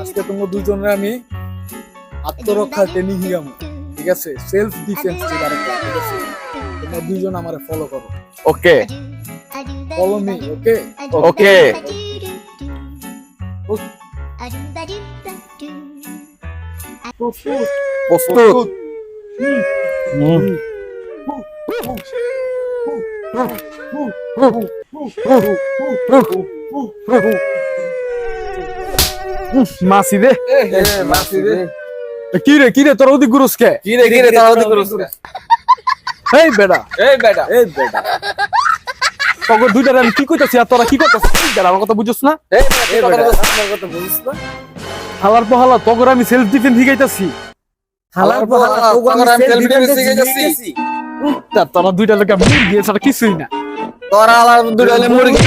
আজকে তোমরা দুজনে আমি আত্মরক্ষার ট্রেনিং হিয়াম, ঠিক আছে? সেলফ ডিফেন্স, ঠিক আছে? তোমরা দুজন আমারে ফলো করো। ওকে ফলো মি, ওকে? ওকে প্রস্তুত। মাসি দে, মাসি দে। কি রে তোর ওদিক গুরুস কে? কি রে তাড়াতাড়ি করছ এই বেটা এই বেটা তখন দুইটারে আমি কি কইতাছি আর তোরা কি করতেছিস? বেটা আমার কথা বুঝছস না? এই বেটা আমার কথা বুঝছ না? হালার পহালা তখন আমি সেলফ ডিফেন্স শিখাইতাছি। হালার পালা তোগর আমি সেলফ ডিফেন্স শিখে গেছি। তোরা দুইটা লোক মুরগি ছাড়া কিছুই না। তোরা আলার দুইটা মুরগি